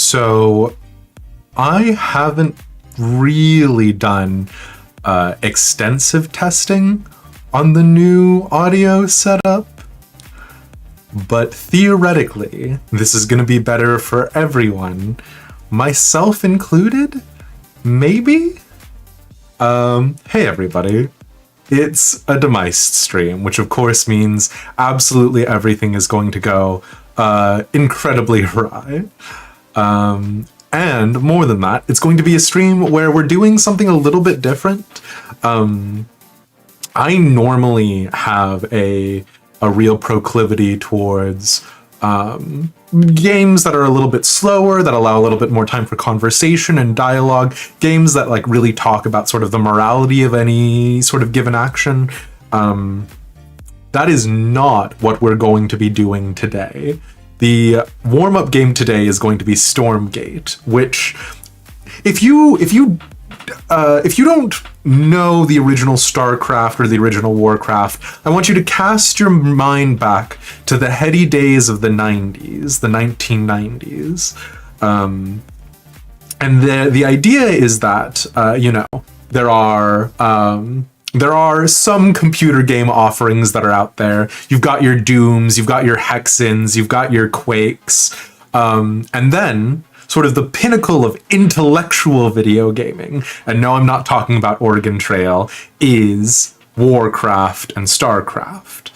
So I haven't really done extensive testing on the new audio setup, but theoretically, this is going to be better for everyone, myself included, maybe? Hey everybody. It's a Demised stream, which of course means absolutely everything is going to go incredibly awry. And more than that, it's going to be a stream where we're doing something a little bit different. I normally have a real proclivity towards games that are a little bit slower, that allow a little bit more time for conversation and dialogue, games that like really talk about sort of the morality of any sort of given action. That is not what we're going to be doing today. The warm-up game today is going to be Stormgate, which if you don't know the original StarCraft or the original Warcraft, I want you to cast your mind back to the heady days of the 90s, the 1990s. And the idea is that, there are some computer game offerings that are out there. You've got your Dooms, you've got your Hexens, you've got your Quakes, and then sort of the pinnacle of intellectual video gaming, and no, I'm not talking about Oregon Trail, is Warcraft and StarCraft.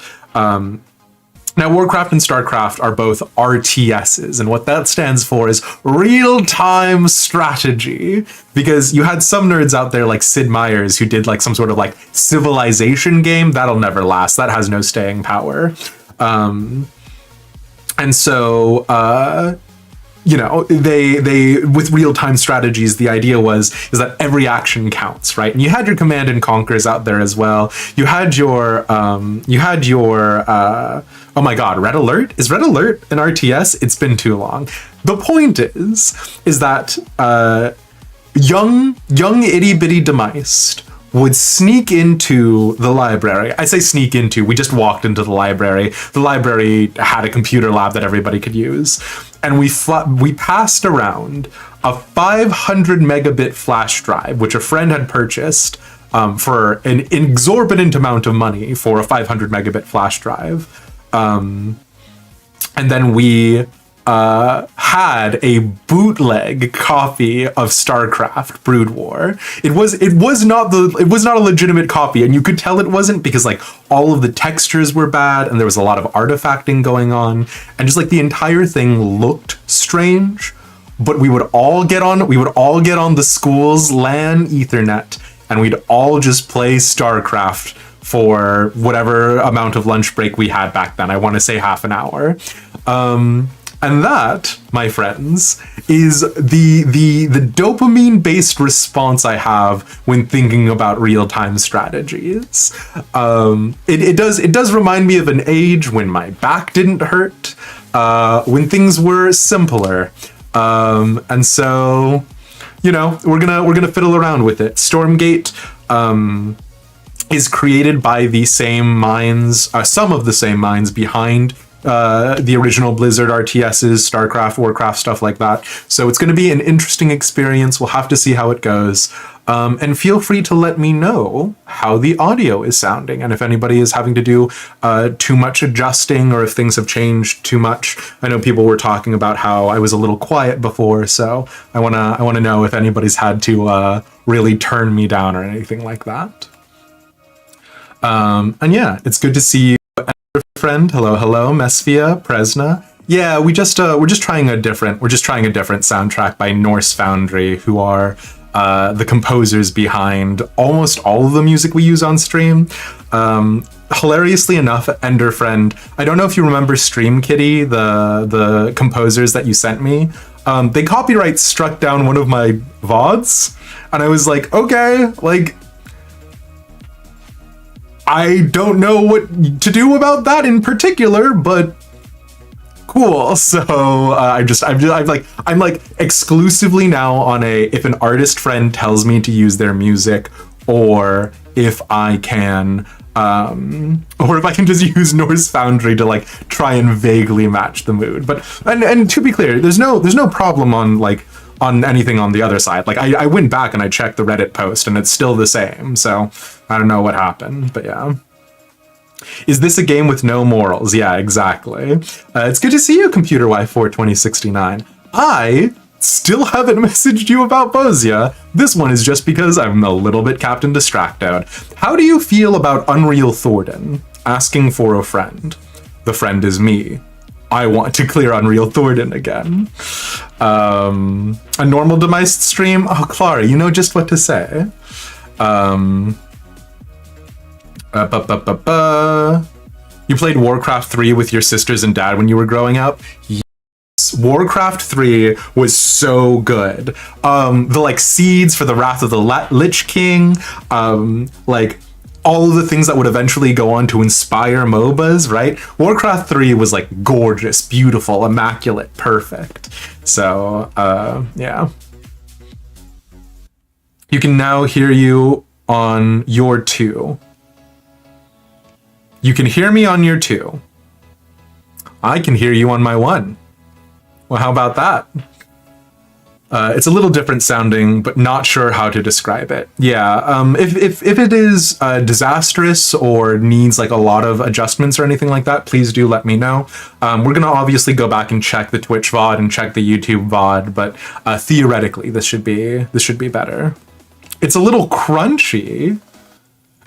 Now, Warcraft and StarCraft are both RTSs, and what that stands for is real-time strategy, because you had some nerds out there like Sid Meier's who did like some sort of like civilization game. That'll never last. That has no staying power. And so, they with real-time strategies, the idea is that every action counts, right? And you had your Command and Conquers out there as well. You had your oh my god, Red Alert? Is Red Alert an RTS? It's been too long. The point is that young itty bitty Demised would sneak into the library. I say sneak into, we just walked into the library. The library had a computer lab that everybody could use. And we passed around a 500 megabit flash drive, which a friend had purchased for an exorbitant amount of money for a 500 megabit flash drive. And then we had a bootleg copy of StarCraft Brood War. It was not a legitimate copy, and you could tell it wasn't because like all of the textures were bad and there was a lot of artifacting going on, and just like the entire thing looked strange. But we would all get on the school's LAN Ethernet, and we'd all just play StarCraft for whatever amount of lunch break we had back then. I want to say half an hour. And that, my friends, is the dopamine-based response I have when thinking about real-time strategies. It does remind me of an age when my back didn't hurt, when things were simpler, and so we're gonna fiddle around with it. Stormgate is created by the same minds, some of the same minds behind the original Blizzard RTSs, StarCraft, Warcraft, stuff like that. So it's going to be an interesting experience. We'll have to see how it goes. And feel free to let me know how the audio is sounding, and if anybody is having to do too much adjusting, or if things have changed too much. I know people were talking about how I was a little quiet before, so I wanna know if anybody's had to really turn me down or anything like that. And yeah, it's good to see you, friend. Hello, Mesphia, Presna. Yeah, we're just trying a different soundtrack by Norse Foundry, who are the composers behind almost all of the music we use on stream. Hilariously enough, Ender Friend, I don't know if you remember Stream Kitty, the composers that you sent me. They copyright struck down one of my VODs, and I was like, okay, like, I don't know what to do about that in particular, but cool. So I'm like exclusively now on if an artist friend tells me to use their music, or if I can Or if I can just use Norse Foundry to like try and vaguely match the mood. But and to be clear, there's no problem on like on anything on the other side. Like I went back and I checked the Reddit post and it's still the same. So I don't know what happened, but yeah. Is this a game with no morals? Yeah, exactly. It's good to see you, Computer Y4 2069. I still haven't messaged you about Bozia. This one is just because I'm a little bit Captain Distracted. How do you feel about Unreal Thornton asking for a friend? The friend is me. I want to clear Unreal Thornton again. A normal demise stream? Oh, Clara, you know just what to say. You played Warcraft 3 with your sisters and dad when you were growing up? Yes. Warcraft 3 was so good. The like seeds for the Wrath of the Lich King, like all of the things that would eventually go on to inspire MOBAs, right? Warcraft 3 was like gorgeous, beautiful, immaculate, perfect. So, yeah. You can now hear you on your 2. You can hear me on your 2. I can hear you on my 1. Well, how about that? It's a little different sounding, but not sure how to describe it. Yeah, if it is disastrous or needs like a lot of adjustments or anything like that, please do let me know. We're gonna obviously go back and check the Twitch VOD and check the YouTube VOD, but theoretically this should be better. It's a little crunchy.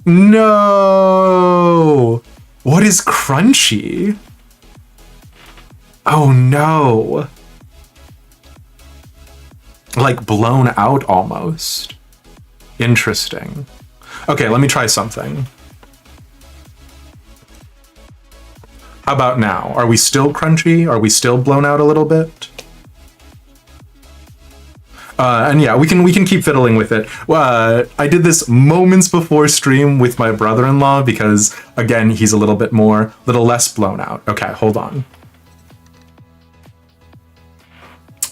No! What is crunchy? Oh no. Like blown out almost. Interesting. Okay, let me try something. How about now? Are we still crunchy? Are we still blown out a little bit? And yeah, we can keep fiddling with it. I did this moments before stream with my brother-in-law because, again, he's a little less blown out. Okay, hold on.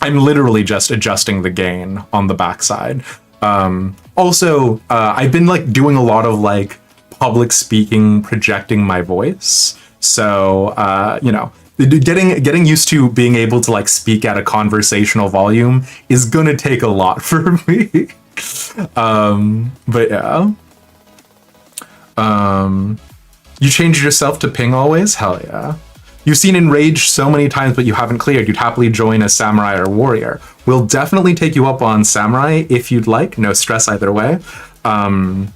I'm literally just adjusting the gain on the backside. Also, I've been like doing a lot of like public speaking, projecting my voice. So, you know, getting used to being able to like speak at a conversational volume is gonna take a lot for me. But yeah. You changed yourself to ping always? Hell yeah. You've seen Enraged so many times, but you haven't cleared. You'd happily join as Samurai or Warrior. We'll definitely take you up on Samurai if you'd like. No stress either way. And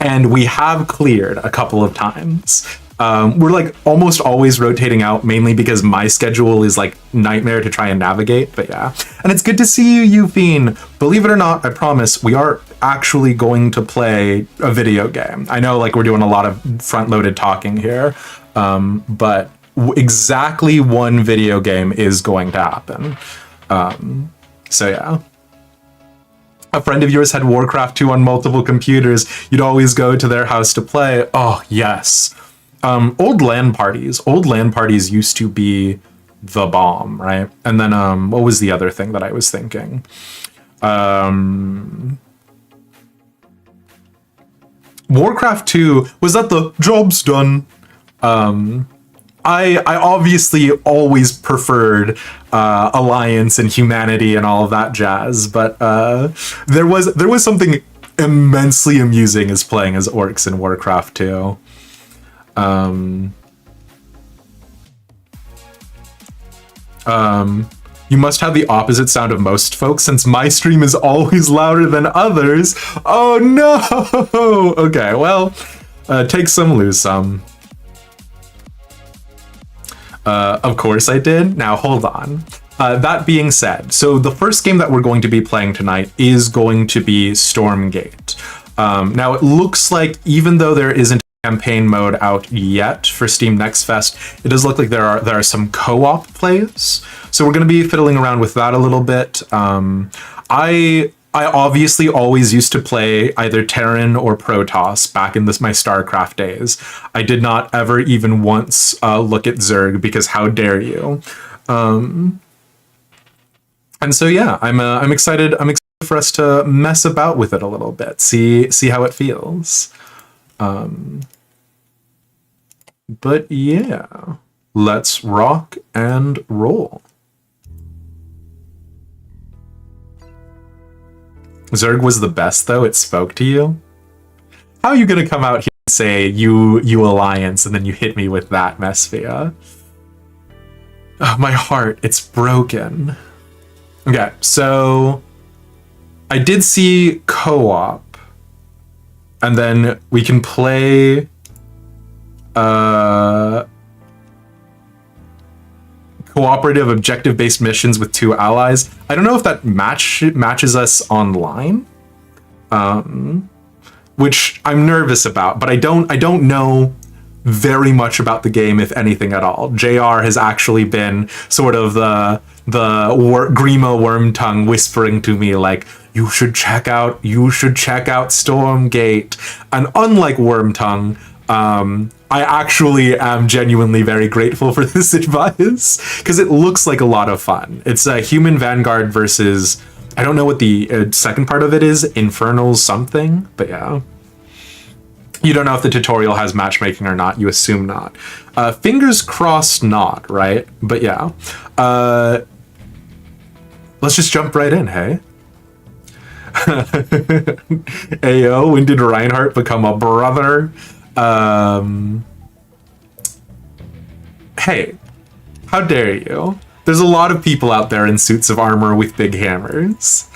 we have cleared a couple of times. We're like almost always rotating out, mainly because my schedule is like nightmare to try and navigate, but yeah. And it's good to see you, Eufine. Believe it or not, I promise, we are actually going to play a video game. I know like we're doing a lot of front-loaded talking here, but exactly one video game is going to happen. So yeah. A friend of yours had Warcraft 2 on multiple computers. You'd always go to their house to play. Oh, yes. Old LAN parties used to be the bomb, right? And then what was the other thing that I was thinking? Warcraft 2, was that the job's done? I obviously always preferred Alliance and Humanity and all of that jazz, but there was something immensely amusing as playing as orcs in Warcraft 2. You must have the opposite sound of most folks since my stream is always louder than others. Oh no! Okay, well, take some, lose some. Of course I did. Now hold on. That being said, so the first game that we're going to be playing tonight is going to be Stormgate. Now it looks like even though there isn't campaign mode out yet for Steam Next Fest, it does look like there are some co-op plays. So we're going to be fiddling around with that a little bit. I obviously always used to play either Terran or Protoss back in my StarCraft days. I did not ever even once look at Zerg because how dare you? And so yeah, I'm excited. I'm excited for us to mess about with it a little bit, see how it feels. But yeah, let's rock and roll. Zerg was the best, though. It spoke to you. How are you gonna come out here and say you Alliance, and then you hit me with that, Mesphia? Oh, my heart, it's broken. Okay, so I did see co-op, and then we can play cooperative objective-based missions with 2 allies. I don't know if that matches us online, which I'm nervous about, but I don't know very much about the game, if anything at all. JR has actually been sort of the Grima Wormtongue whispering to me like, you should check out Stormgate. And unlike Wormtongue, I actually am genuinely very grateful for this advice, because it looks like a lot of fun. It's a human vanguard versus, I don't know what the second part of it is, Infernal something, but yeah. You don't know if the tutorial has matchmaking or not, you assume not. Fingers crossed not, right? But yeah. Let's just jump right in, hey? Ayo, when did Reinhardt become a brother? Hey, how dare you? There's a lot of people out there in suits of armor with big hammers.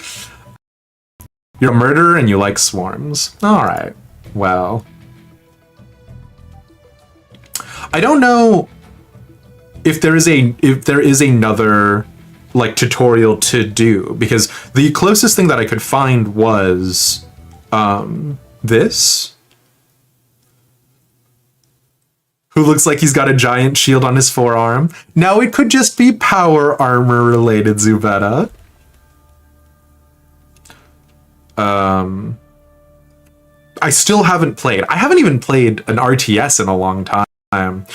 You're a murderer and you like swarms. Alright, well. I don't know if there is another like tutorial to do, because the closest thing that I could find was this. Who looks like he's got a giant shield on his forearm. Now it could just be power armor related, Zubetta. I still haven't played. I haven't even played an RTS in a long time.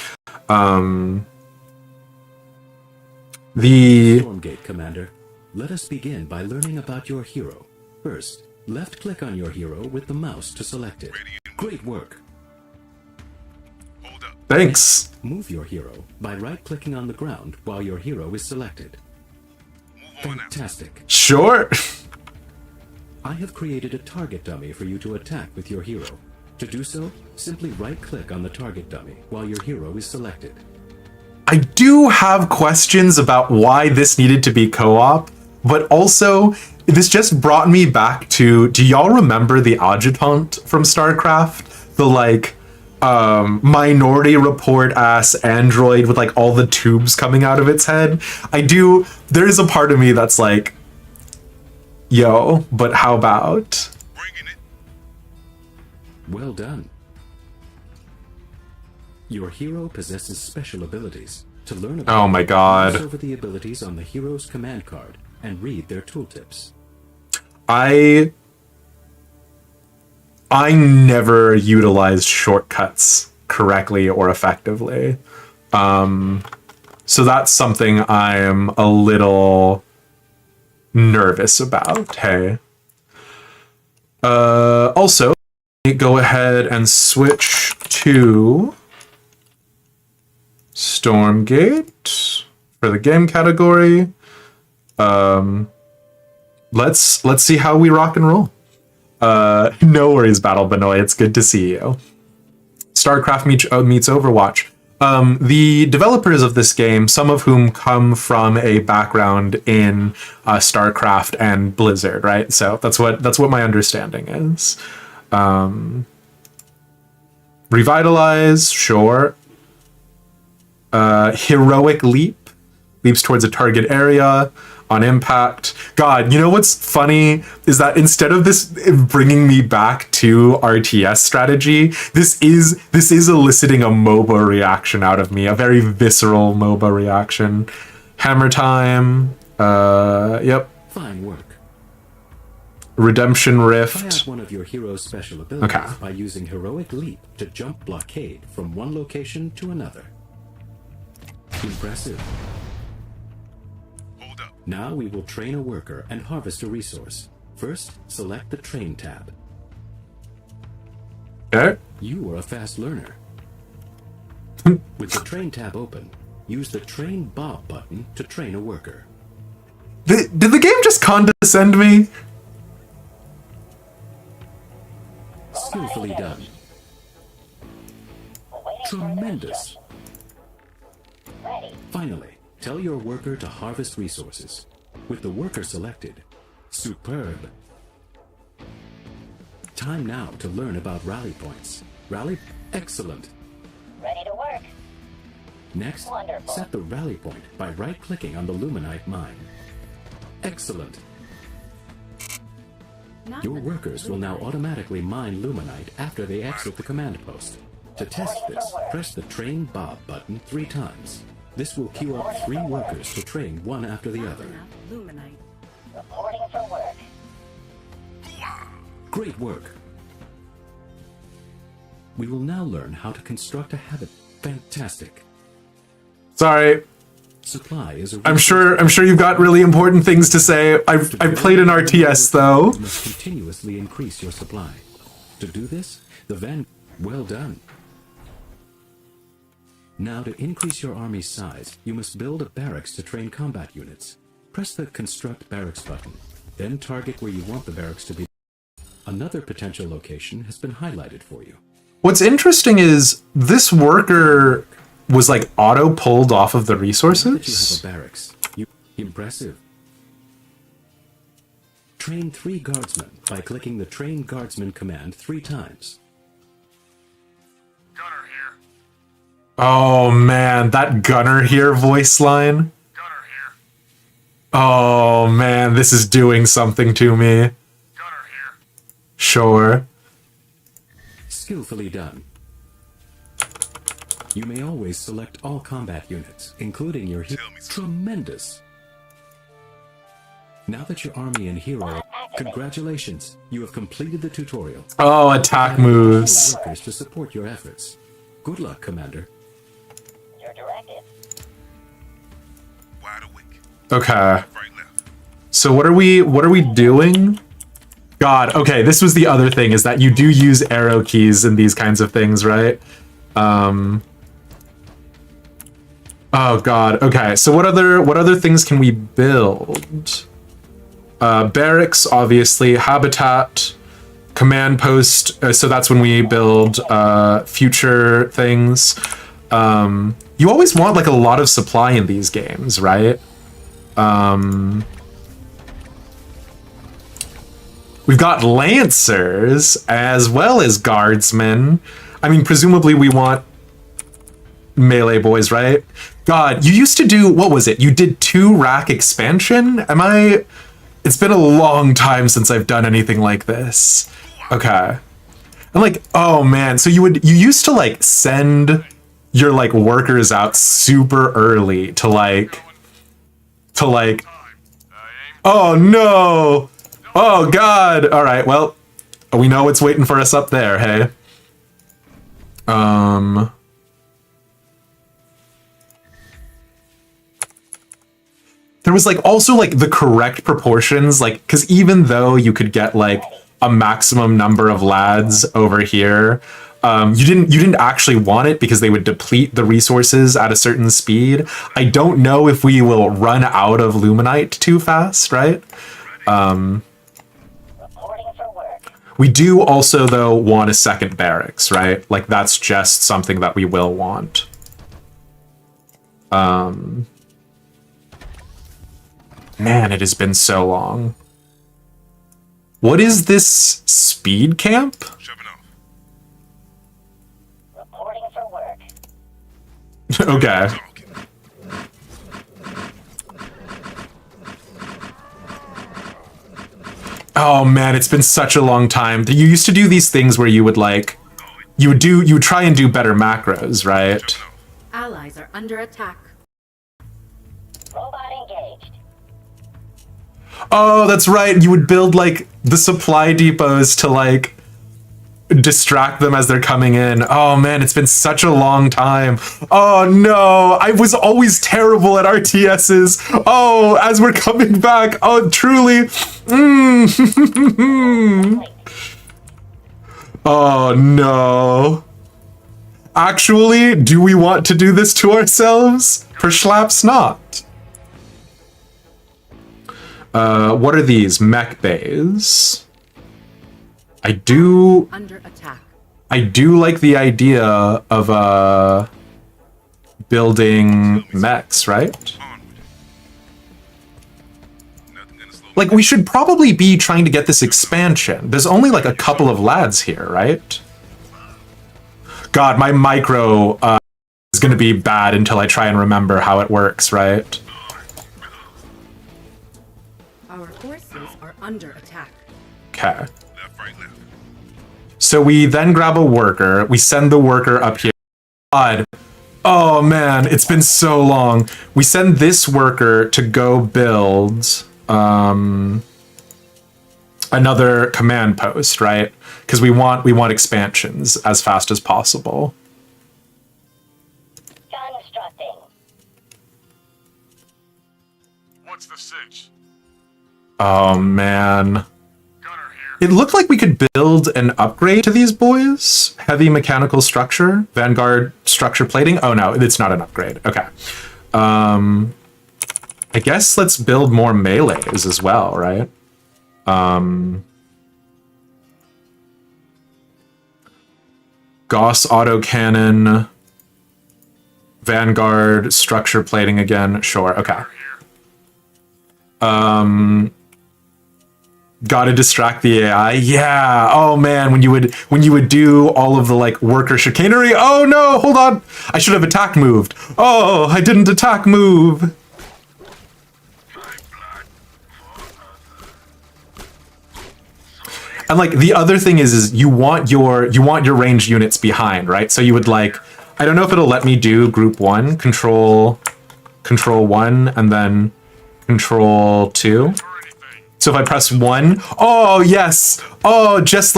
Stormgate, Commander. Let us begin by learning about your hero. First, left-click on your hero with the mouse to select it. Great work. Thanks. Move your hero by right-clicking on the ground while your hero is selected. Fantastic. Sure. I have created a target dummy for you to attack with your hero. To do so, simply right-click on the target dummy while your hero is selected. I do have questions about why this needed to be co-op, but also this just brought me back to, do y'all remember the adjutant from StarCraft? The like Minority Report ass android with like all the tubes coming out of its head? There is a part of me that's like, yo, but how about? Well done. Your hero possesses special abilities. To learn about oh my god. mouse over the abilities on the hero's command card and read their tooltips. I never utilized shortcuts correctly or effectively. So that's something I'm a little nervous about, hey. Also, go ahead and switch to Stormgate for the game category. Let's see how we rock and roll. No worries, Battle Benoit. It's good to see you. StarCraft meets Overwatch. The developers of this game, some of whom come from a background in StarCraft and Blizzard, right? So that's what my understanding is. Revitalize, sure. Heroic leap, leaps towards a target area on impact. God, you know what's funny is that instead of this bringing me back to RTS strategy, this is eliciting a MOBA reaction out of me, a very visceral MOBA reaction. Hammer time. Yep. Fine work. Redemption Rift. Try out one of your hero's special abilities by using Heroic Leap to jump blockade from one location to another. Impressive. Hold up. Now we will train a worker and harvest a resource. First, select the Train tab. Okay. You are a fast learner. With the train tab open, use the Train Bob button to train a worker. Did the game just condescend me? Skillfully done. Tremendous. Finally, tell your worker to harvest resources. With the worker selected, superb. Time now to learn about rally points. Excellent. Ready to work. Next, Wonderful. set the rally point by right-clicking on the Luminite mine. Excellent. Your workers will now automatically mine Luminite after they exit the command post. To test this, press the Train Bob button 3 times. This will queue up 3 workers to train one after the other. Luminite. Reporting for work. Great work. We will now learn how to construct a habit. Fantastic. Sorry. Supply is a I'm sure you've got really important things to say. I've played an RTS though. You must continuously increase your supply. To do this, well done. Now to increase your army's size, you must build a barracks to train combat units. Press the Construct Barracks button, then target where you want the barracks to be. Another potential location has been highlighted for you. What's interesting is this worker was like auto pulled off of the Now that you resources. have a barracks. Impressive. Train 3 guardsmen by clicking the Train Guardsman command 3 times. Gunner here. Oh man, that gunner here voice line. Gunner here. Oh man, this is doing something to me. Gunner here. Sure. Skillfully done. You may always select all combat units, including your hero. Tremendous! Now that your army and hero... Congratulations! You have completed the tutorial. Oh, attack moves. Workers to support your efforts. Good luck, Commander. Your directive. Wide awake. Okay. Right left. So what are we doing? God, okay, this was the other thing, is that you do use arrow keys in these kinds of things, right? Oh god, okay, so what other things can we build? Barracks, obviously, habitat, command post, so that's when we build future things. You always want like a lot of supply in these games, right? We've got lancers as well as guardsmen. I mean, presumably we want melee boys, right? God, you used to do, what was it? You did 2 rack expansion? It's been a long time since I've done anything like this. Okay. I'm like, oh man, so you used to like send your like workers out super early to like, oh no! Oh god! Alright, well, we know what's waiting for us up there, hey? There was like also like the correct proportions, like, because even though you could get like a maximum number of lads over here, you didn't actually want it because they would deplete the resources at a certain speed. I don't know if we will run out of Luminite too fast, right? Reporting for work. We do also, though, want a second barracks, right? Like, that's just something that we will want. Man, it has been so long. What is this speed camp? Shoving off. Reporting for work. Okay. Talking. Oh man, it's been such a long time. You used to do these things where you would like, you would try and do better macros, right? Shoving off. Allies are under attack. Robot engaged. Oh, that's right. You would build like the supply depots to like distract them as they're coming in. Oh man, it's been such a long time. Oh no, I was always terrible at RTSs. Oh, as we're coming back. Oh, truly. Oh no. Actually, do we want to do this to ourselves? Perhaps not. What are these? Mech bays. I do Under attack. like the idea of building mechs, right? Like, we should probably be trying to get this expansion. There's only like a couple of lads here, right? God, my micro is gonna be bad until I try and remember how it works, right? Our forces are under attack. Okay. Left, right, left. So we then grab a worker, we send the worker up here. God. Oh man, it's been so long. We send this worker to go build another command post, right? Because we want expansions as fast as possible. Constructing. What's the sitch? Oh man. Gunner here. It looked like we could build an upgrade to these boys. Heavy mechanical structure, Vanguard structure plating. Oh no, it's not an upgrade. Okay. I guess let's build more melees as well, right? Gauss autocannon, Vanguard structure plating again. Sure, okay. Gotta distract the AI. Yeah. Oh man, when you would do all of the like worker chicanery. Oh no, hold on. I should have attack moved. Oh, I didn't attack move. And like the other thing is you want your ranged units behind, right? So you would like, I don't know if it'll let me do group 1, control 1 and then control 2. So if I press 1, oh yes. Oh, just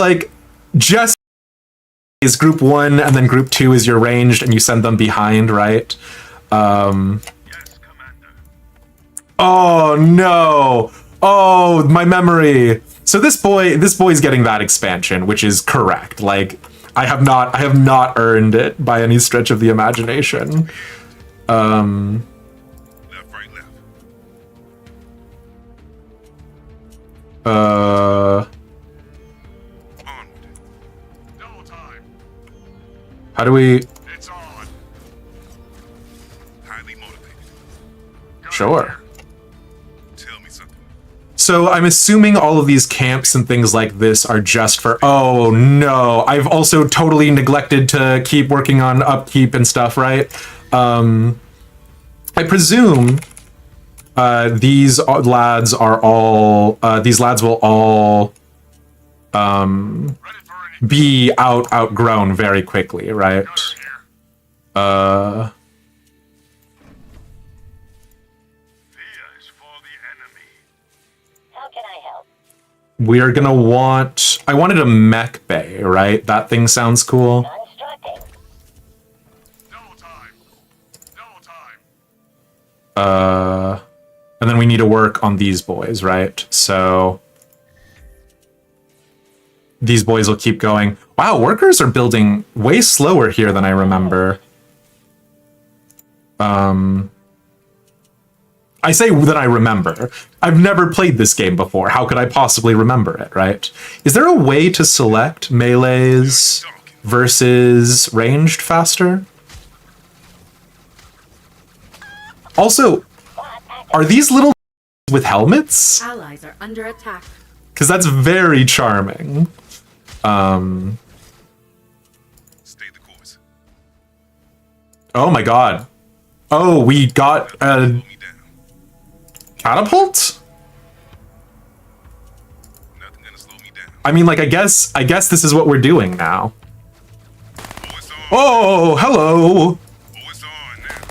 is group 1 and then group 2 is your ranged and you send them behind, right? Yes, Commander. Oh no. Oh, my memory. So this boy's getting that expansion, which is correct. Like I have not earned it by any stretch of the imagination. Left, right, left. Uh, Onward. Double time. how do we? It's on. Highly motivated. Gunner Sure. here. Tell me something. So I'm assuming all of these camps and things like this are just for. Oh no! I've also totally neglected to keep working on upkeep and stuff, right? I presume these lads are all. These lads will all Ready for any be outgrown very quickly, right? gunner here. Fear is for the enemy. How can I help? We are gonna want. I wanted a mech bay, right? That thing sounds cool. Constructing. Double time. Double time. And then we need to work on these boys, right? So these boys will keep going. Wow, workers are building way slower here than I remember. I say that I remember. I've never played this game before. How could I possibly remember it, right? Is there a way to select melees versus ranged faster? Also, are these little with helmets? Allies are under attack. Because that's very charming. Stay the course. Oh my god. Oh, we got a Slow me down. catapult? Nothing gonna slow me down. I mean, like, I guess this is what we're doing now. Oh, it's on. Oh, hello. Oh, it's on now.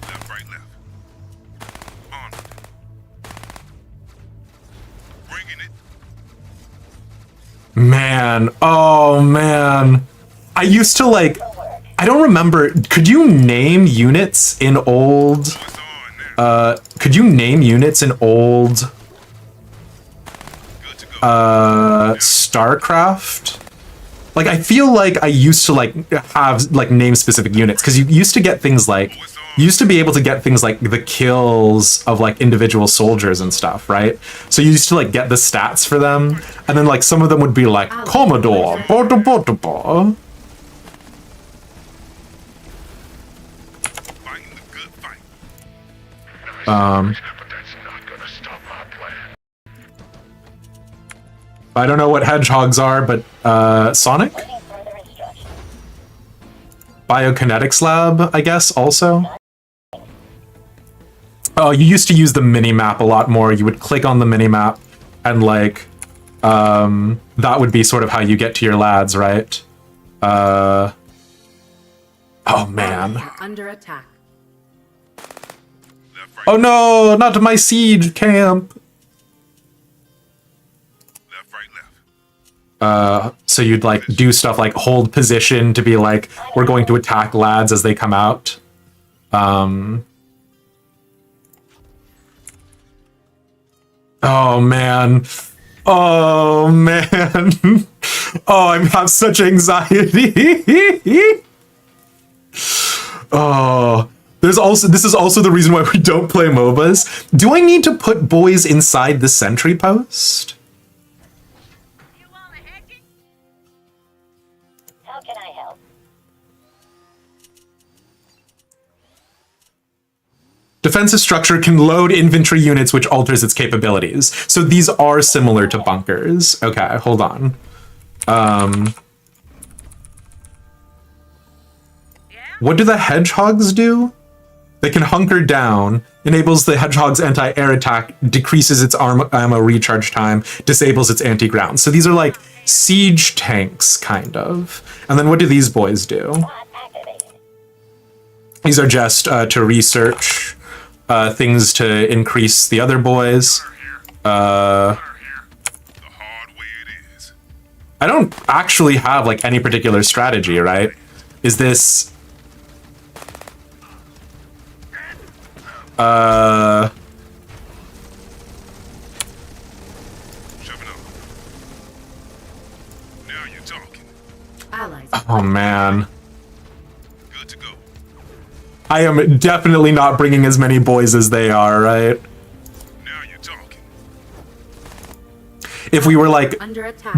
Left, right, left. Onward. Bringing it. Man. Oh, man. I used to, like, I don't remember. Could you name units in old... Oh, it's on now. Could you name units in old Good to go. StarCraft? Like, I feel like I used to, like, have, like, name specific units, because you used to get things like, you used to be able to get things like the kills of, like, individual soldiers and stuff, right? So you used to, like, get the stats for them, and then, like, some of them would be like, Commodore, bada bada bada. Fighting the good fight. Um, I don't know what hedgehogs are, but, Sonic? Waiting further instructions. Biokinetics lab, I guess, also. Oh, you used to use the mini-map a lot more. You would click on the mini-map, and, like, that would be sort of how you get to your lads, right? Oh, man. Are under attack. Left, right, Oh, no, not my siege camp. left, right, left. So you'd, like, do stuff like hold position to be like, we're going to attack lads as they come out. Oh, man. Oh, man. Oh, I have such anxiety. Oh, this is also the reason why we don't play MOBAs. Do I need to put boys inside the sentry post? How can I help? Defensive structure can load infantry units, which alters its capabilities. So these are similar to bunkers. Okay, hold on. What do the hedgehogs do? They can hunker down, enables the hedgehog's anti-air attack, decreases its ammo recharge time, disables its anti-ground. So these are like siege tanks, kind of. And then what do these boys do? Bot activated. These are just to research things to increase the other boys. The hard way it is. I don't actually have like any particular strategy, right? Is this... Shoving up. Now you're talking. Allies. Oh, man. Good to go. I am definitely not bringing as many boys as they are, right? Now you're talking. If we were like Under attack.